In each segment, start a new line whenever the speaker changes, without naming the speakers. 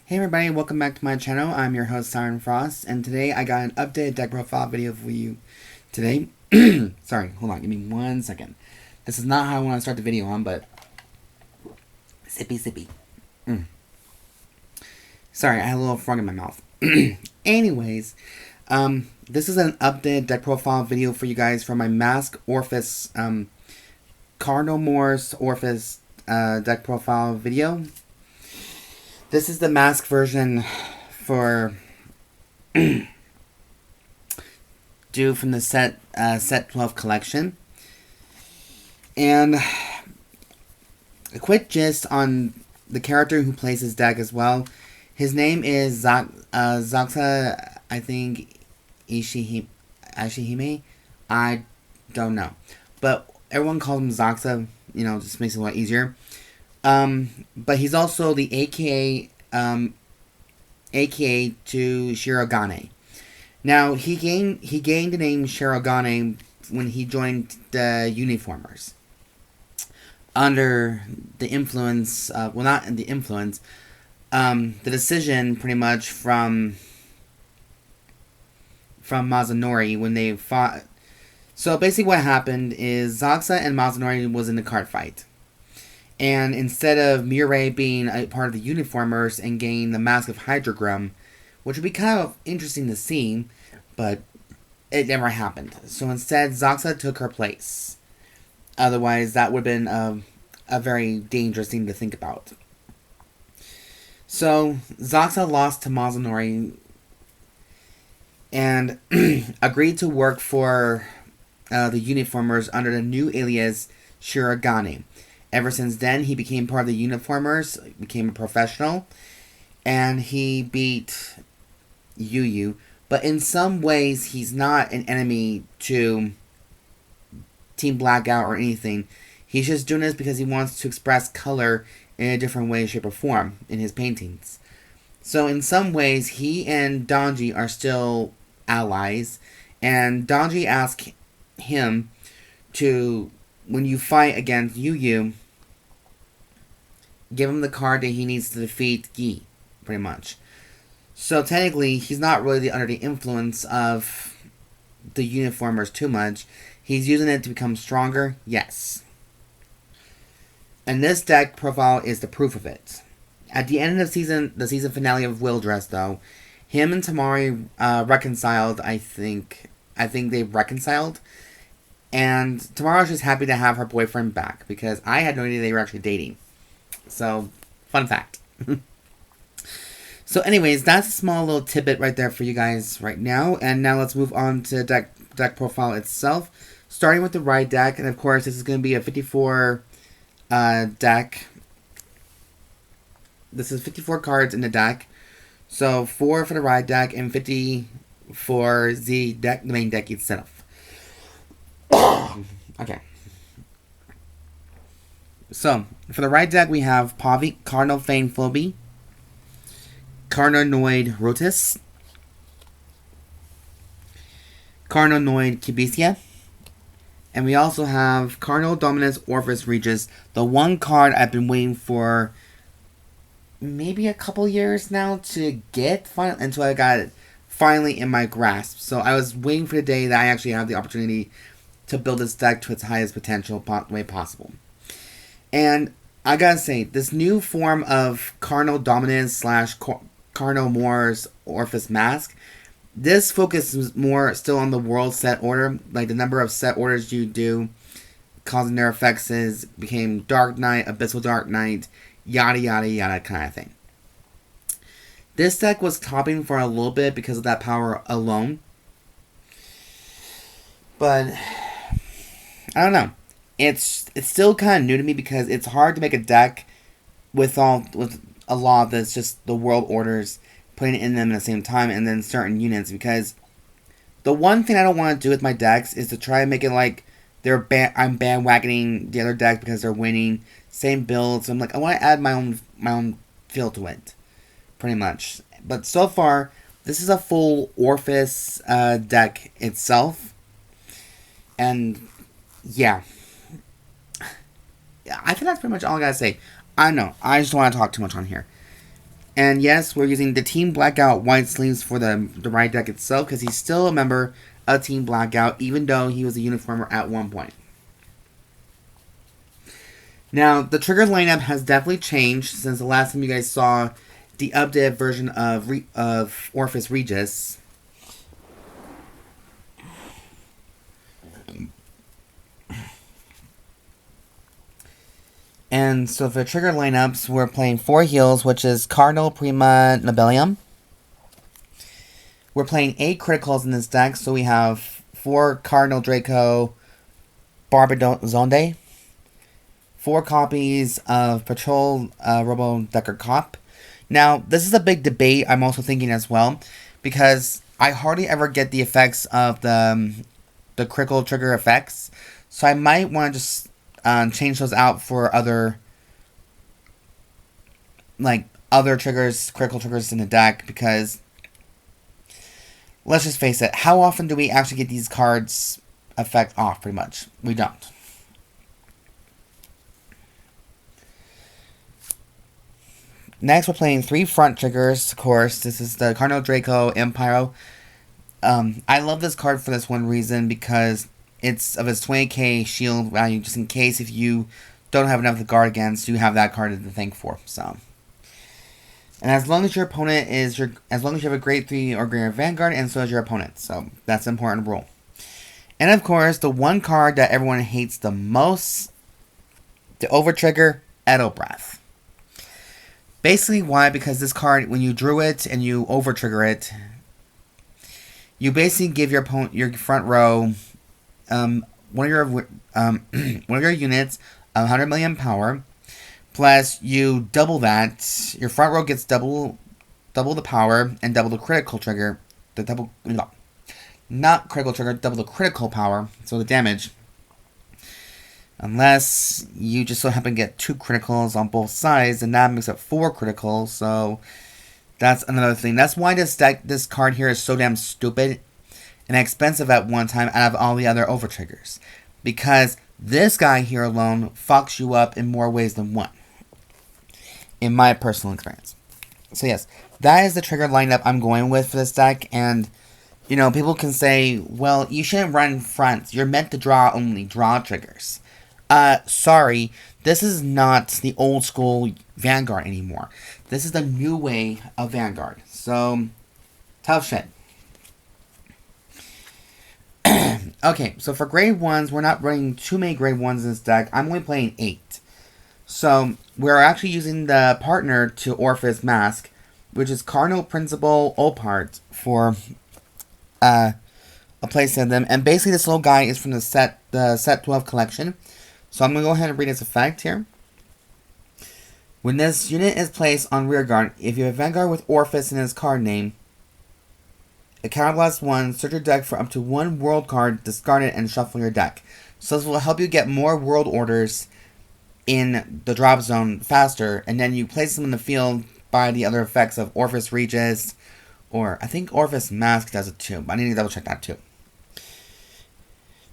Hey everybody, welcome back to my channel. I'm your host Siren Frost, and today I got an updated deck profile video for you today. Sorry, hold on, give me 1 second. This is not how I want to start the video on, but sippy. Sorry, I had a little frog in my mouth. Anyways, this is an updated deck profile video for you guys for my Mask Orfist, Cardinal Orfist deck profile video. This is the mask version for due from the set 12 collection. And a quick gist on the character who plays his deck as well. His name is Zakusa, I think Ishigame. I don't know. But everyone calls him Zakusa, just makes it a lot easier. But he's also the AKA to Shirogane. Now, he gained the name Shirogane when he joined the Uniformers. Under the influence, not the influence, the decision pretty much from Mazanori when they fought. So basically what happened is Zakusa and Mazanori was in the card fight. And instead of Mirai being a part of the Uniformers and gain the Mask of Hydrogram, which would be kind of interesting to see, but it never happened. So instead, Zakusa took her place. Otherwise, that would have been a very dangerous thing to think about. So, Zakusa lost to Mazanori and agreed to work for the Uniformers under the new alias Shirogane. Ever since then, he became part of the Uniformers, became a professional, and he beat Yu. But in some ways, he's not an enemy to Team Blackout or anything. He's just doing this because he wants to express color in a different way, shape, or form in his paintings. So in some ways, he and Donji are still allies, and Donji asked him to, when you fight against Yu, give him the card that he needs to defeat Yi, pretty much. So technically, he's not really under the influence of the Uniformers too much. He's using it to become stronger, yes. And this deck profile is the proof of it. At the end of the season finale of Will Dress, though, him and Tamari reconciled, I think they reconciled. And Tamara's just happy to have her boyfriend back, because I had no idea they were actually dating. So, fun fact. So anyways, that's a small little tidbit right there for you guys right now. And now let's move on to deck profile itself. Starting with the ride deck, and of course this is going to be a 54 deck. This is 54 cards in the deck. So 4 for the ride deck and 50 for the main deck itself. Okay. So, for the right deck, we have Phovi, Cardinal, Fang, Phovi, Cardinal, Noid, Routis, Cardinal, Noid, Cubisia, and we also have Cardinal, Dominus, Orfist, Regis, the one card I've been waiting for maybe a couple years now to get until I got it finally in my grasp. So I was waiting for the day that I actually have the opportunity to build this deck to its highest potential way possible. And I gotta say, this new form of Cardinal Dominus / Cardinal Moore's Orfist Masques, this focuses more still on the world set order, like the number of set orders you do, causing their effects became Dark Knight, Abyssal Dark Knight, yada yada yada kind of thing. This deck was topping for a little bit because of that power alone. But I don't know. It's still kind of new to me because it's hard to make a deck with a lot that's just the world orders, putting it in them at the same time, and then certain units. Because the one thing I don't want to do with my decks is to try and make it like I'm bandwagoning the other deck because they're winning, same build. So I'm like, I want to add my own feel to it, pretty much. But so far, this is a full Orfist deck itself, and yeah. I think that's pretty much all I gotta say. I know, I just don't want to talk too much on here. And yes, we're using the Team Blackout white sleeves for the right deck itself, because he's still a member of Team Blackout, even though he was a uniformer at one point. Now, the trigger lineup has definitely changed since the last time you guys saw the updated version of Orfist Regis. And so for trigger lineups, we're playing 4 heals, which is Cardinal, Prima, Nabliem. We're playing 8 criticals in this deck, so we have 4 Cardinal Draco, Barbizonde, 4 copies of Patrol, Robo, Dekarcop. Now, this is a big debate I'm also thinking as well, because I hardly ever get the effects of the critical trigger effects, so I might want to just change those out for other triggers, critical triggers in the deck, because let's just face it, how often do we actually get these cards effect off? Pretty much, we don't. Next, we're playing 3 front triggers, of course. This is the Cardinal, Draco, Enpyro. I love this card for this one reason, because it's of its 20k shield value, just in case if you don't have enough to guard against, you have that card to thank for. So, and as long as your opponent is as long as you have a grade 3 or greater Vanguard, and so is your opponent. So that's an important rule. And of course, the one card that everyone hates the most, the overtrigger, Eldobreath. Basically, why? Because this card, when you drew it and you overtrigger it, you basically give your opponent, your front row, one of your units 100 million power, plus you double that. Your front row gets double the power and double the critical trigger. Not critical trigger, double the critical power, so the damage. Unless you just so happen to get 2 criticals on both sides, and that makes up 4 criticals, so that's another thing. That's why this card here is so damn stupid and expensive at one time out of all the other overtriggers. Because this guy here alone fucks you up in more ways than one, in my personal experience. So yes, that is the trigger lineup I'm going with for this deck, and you know, people can say, well, you shouldn't run fronts. You're meant to draw triggers. Sorry, this is not the old school Vanguard anymore. This is the new way of Vanguard. So, tough shit. Okay, so for grade 1s, we're not running too many grade 1s in this deck. I'm only playing 8. So, we're actually using the partner to Orfist Masques, which is Cardinal, Principal, Opart for a place in them. And basically, this little guy is from the set 12 collection. So I'm going to go ahead and read its effect here. When this unit is placed on rearguard, if you have Vanguard with Orfist in its card name, a counterblast 1, search your deck for up to 1 world card, discard it, and shuffle your deck. So this will help you get more world orders in the drop zone faster, and then you place them in the field by the other effects of Orfist Regis, or I think Orfist Masques does it too, but I need to double check that too.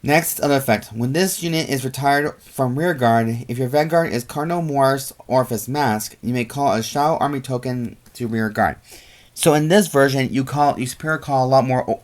Next, other effect. When this unit is retired from rearguard, if your Vanguard is Cardinal, Morris, Orfist Masques, you may call a Shadow Army token to rearguard. So in this version, you superior call a lot more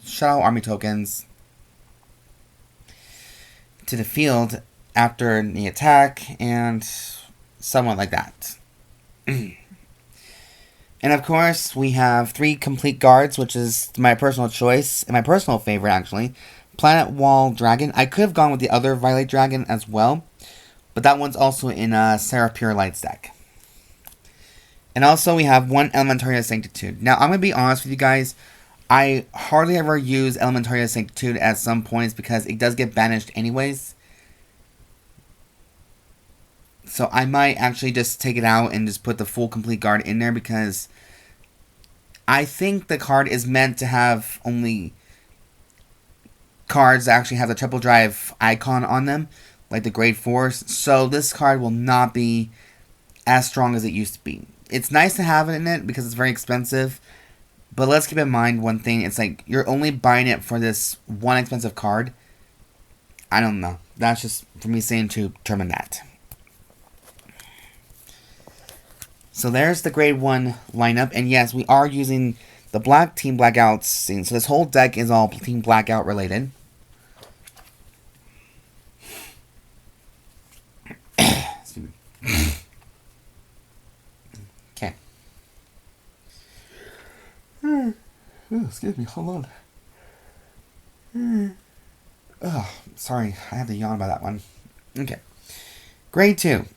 Shadow Army tokens to the field after the attack, and somewhat like that. And of course, we have 3 complete guards, which is my personal choice, and my personal favorite actually. Planet Wall Dragon. I could have gone with the other Violet Dragon as well, but that one's also in Seraph Pure Light's deck. And also we have 1 Elementaria Sanctitude. Now I'm going to be honest with you guys, I hardly ever use Elementaria Sanctitude at some points because it does get banished anyways. So I might actually just take it out and just put the full complete guard in there, because I think the card is meant to have only cards that actually have the triple drive icon on them, like the grade 4s, so this card will not be as strong as it used to be. It's nice to have it in it because it's very expensive, but let's keep in mind one thing, it's like you're only buying it for this one expensive card. I don't know, that's just for me saying to determine that. So there's the grade 1 lineup. And yes, we are using the black Team Blackout scene. So this whole deck is all Team Blackout related. Excuse me. Okay. Oh, excuse me, hold on. Oh, sorry, I have to yawn about that one. Okay. Grade 2.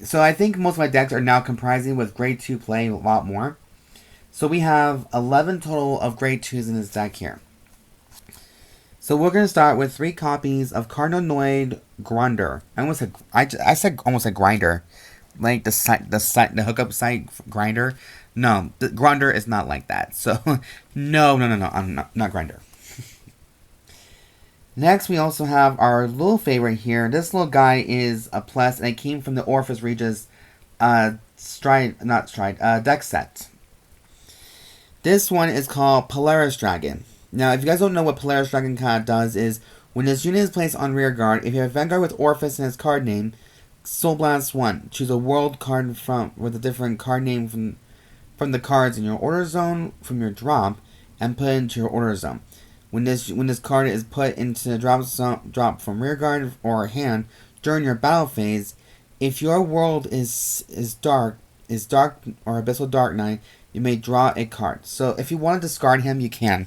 So I think most of my decks are now comprising with grade 2 play a lot more. So we have 11 total of grade 2s in this deck here. So we're going to start with 3 copies of Cardinal Noid Grunder. I said almost a grinder. Like the hookup site grinder. No, the Grunder is not like that. So, no, I'm not grinder. Next, we also have our little favorite here. This little guy is a plus, and it came from the Orfist Regis deck set. This one is called Polarxis Dragon. Now, if you guys don't know what Polarxis Dragon kind of does is, when this unit is placed on rear guard, if you have Vanguard with Orfist in its card name, Soul Blast 1. Choose a world card with a different card name from the cards in your order zone from your drop, and put it into your order zone. When this card is put into the drop from rear guard or hand during your battle phase, if your world is dark or Abyssal Dark Knight, you may draw a card. So if you want to discard him, you can.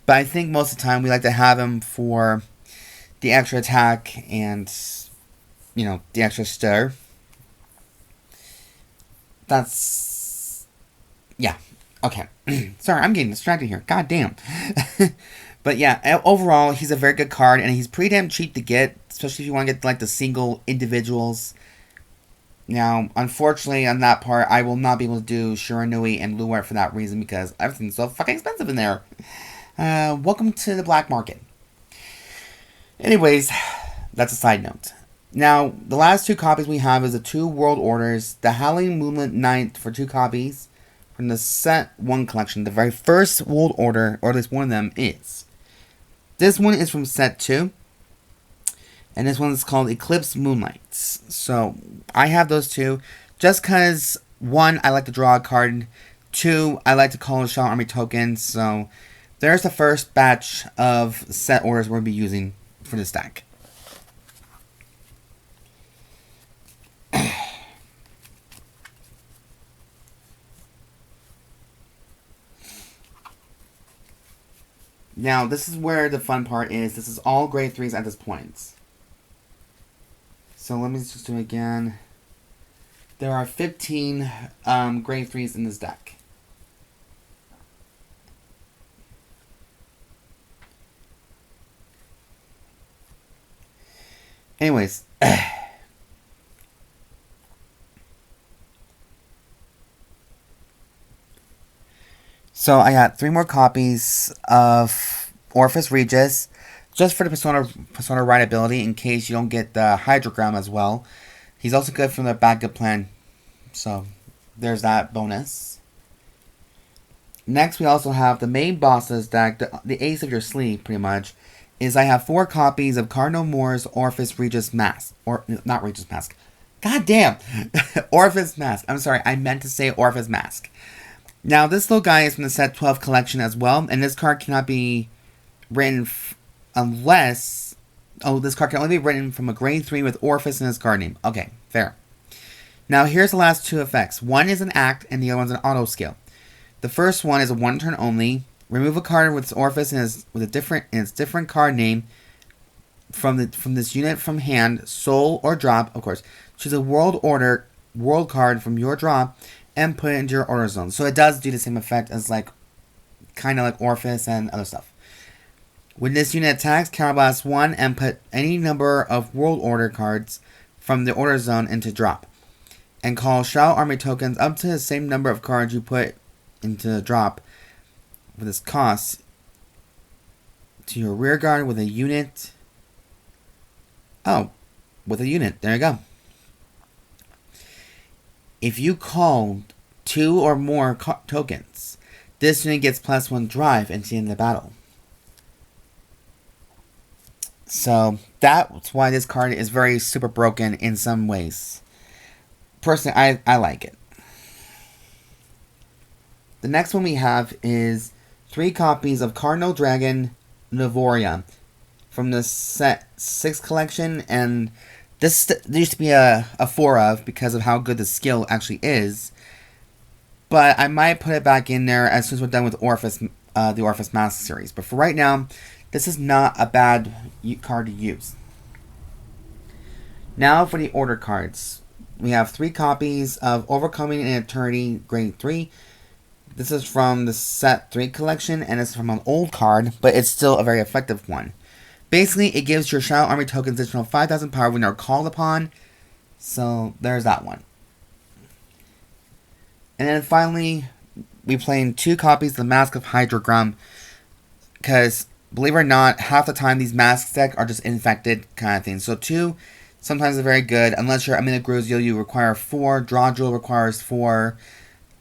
But I think most of the time we like to have him for the extra attack and, you know, the extra stir. That's... yeah. Okay. Sorry, I'm getting distracted here. God damn. But yeah, overall, he's a very good card, and he's pretty damn cheap to get, especially if you want to get, like, the single individuals. Now, unfortunately, on that part, I will not be able to do Shirogane and Luart for that reason, because everything's so fucking expensive in there. Welcome to the black market. Anyways, that's a side note. Now, the last 2 copies we have is the 2 World Orders, the Howling Moonlit Knight for 2 copies from the Set 1 collection. The very first World Order, or at least one of them, is. This one is from Set 2. And this one is called Eclipse Moonlights. So, I have those 2. Just because, 1, I like to draw a card. 2, I like to call a Shadow Army token. So, there's the first batch of set orders we'll be using for this deck. Now, this is where the fun part is. This is all grade 3s at this point. So let me just do it again. There are 15 grade 3s in this deck. Anyways. So I got 3 more copies of Orfist Regis, just for the Persona Ride ability, in case you don't get the Hydrogram as well. He's also good from the backup plan, so there's that bonus. Next, we also have the main boss's deck, the ace of your sleeve, pretty much, is I have 4 copies of Cardinal Moore's Orfist Regis Masques. Or, not Regis Masques. God damn! Orfist Masques. I'm sorry, I meant to say Orfist Masques. Now, this little guy is from the Set 12 collection as well, and this card cannot be written unless... oh, this card can only be written from a grade 3 with Orfist in his card name. Okay, fair. Now, here's the last 2 effects. One is an act, and the other one's an auto skill. The first one is a 1 turn only. Remove a card with Orfist in its different card name from this unit from hand, soul, or drop, of course. Choose a world card from your drop and put it into your order zone. So it does do the same effect as kind of like Orfist and other stuff. When this unit attacks, Counterblast 1 and put any number of world order cards from the order zone into drop. And call Shadow Army tokens up to the same number of cards you put into the drop with this cost to your rear guard with a unit. Oh, with a unit. There you go. If you called 2 or more tokens, this unit gets +1 drive into the end of the battle. So, that's why this card is very super broken in some ways. Personally, I like it. The next one we have is 3 copies of Cardinal Dragon Novoria from the set 6 collection, and this there used to be a 4 of because of how good the skill actually is. But I might put it back in there as soon as we're done with the Orfist Masques series. But for right now, this is not a bad card to use. Now for the order cards. We have 3 copies of Overcoming an Eternity Grade 3. This is from the Set 3 collection, and it's from an old card, but it's still a very effective one. Basically, it gives your Shadow Army tokens additional 5,000 power when they're called upon. So, there's that one. And then finally, we played 2 copies of the Mask of Hydrogrum. Because, believe it or not, half the time these masks deck are just infected kind of thing. So 2 sometimes are very good. Unless you're Amina Gruzio, you require 4. Draw Jewel requires 4.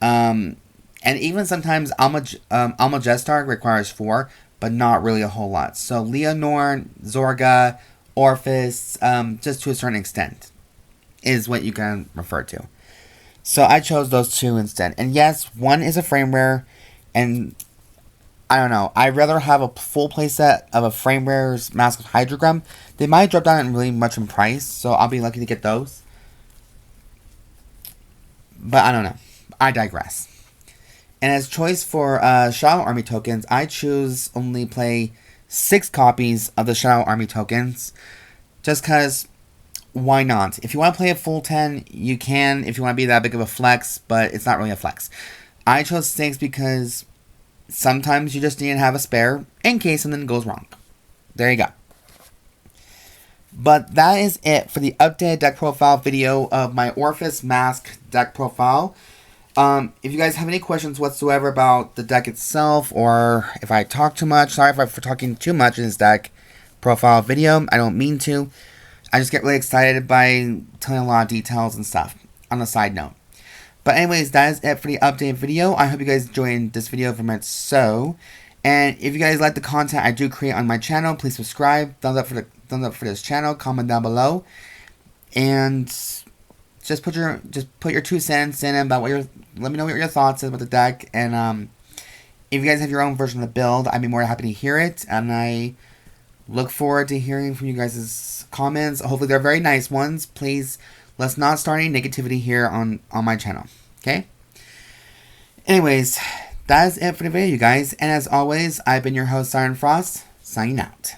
And even sometimes Almagestar requires 4. But not really a whole lot. So Leonor, Zorga, Orfist, just to a certain extent, is what you can refer to. So I chose those 2 instead. And yes, one is a frame rare, and I don't know. I'd rather have a full playset of a frame rare's Mask of Hydrogrum. They might drop down really much in price, so I'll be lucky to get those. But I don't know. I digress. And as choice for Shadow Army tokens, I choose only play 6 copies of the Shadow Army tokens. Just because, why not? If you want to play a full 10, you can. If you want to be that big of a flex, but it's not really a flex. I chose 6 because sometimes you just need to have a spare in case something goes wrong. There you go. But that is it for the updated deck profile video of my Orfist Masques deck profile. If you guys have any questions whatsoever about the deck itself, or if I talk too much, sorry for talking too much in this deck profile video. I don't mean to. I just get really excited by telling a lot of details and stuff on a side note. But anyways, that is it for the updated video. I hope you guys enjoyed this video very much so. And if you guys like the content I do create on my channel, please subscribe, thumbs up for this channel, comment down below, and just put your 2 cents in about let me know what your thoughts is about the deck. And if you guys have your own version of the build, I'd be more than happy to hear it. And I look forward to hearing from you guys' comments. Hopefully they're very nice ones. Please, let's not start any negativity here on my channel. Okay? Anyways, that is it for the video, you guys. And as always, I've been your host, Siren Frost, signing out.